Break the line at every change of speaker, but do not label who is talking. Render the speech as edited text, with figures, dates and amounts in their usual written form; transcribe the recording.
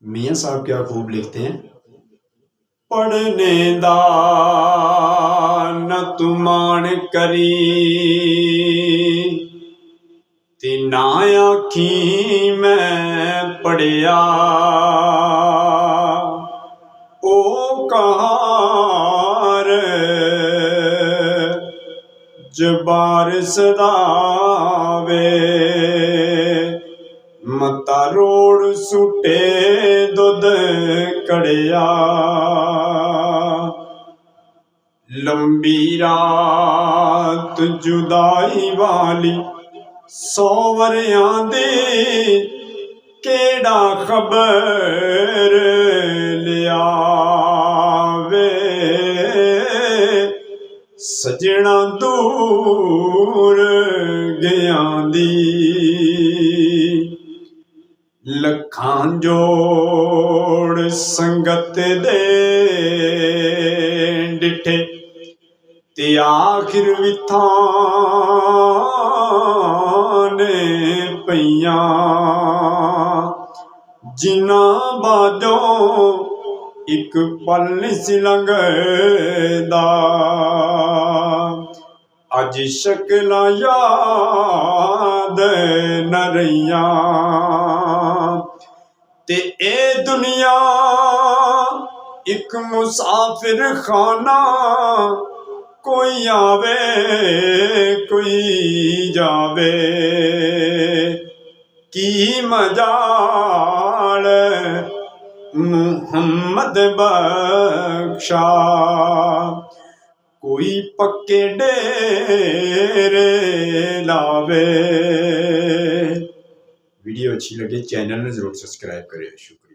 मियाँ साहब क्या खूब लिखते हैं, पढ़ने दा न तू मान करी ते ना आखी मैं पढ़िया, ओ कहार जबार सदावे मता रोड़ सुटे दुध कड़िया, लंबी रात जुदाई वाली 100 वरियां दी केड़ा खबर लियावे, सजना दूर गयां दी लखां जोड़ संगत दे डिठे ते आखिर विथां ने पईयां, जिन्ना बाजों एक पल सी लंघदा, अज शक्लां याद न रहियां ते ए दुनिया एक मुसाफिर खाना, कोई आवे कोई जावे, की मजाल मुहम्मद बख्शा, कोई पक्के डेरे लावे। वीडियो अच्छी लगे चैनल में ज़रूर सब्सक्राइब करें। शुक्रिया।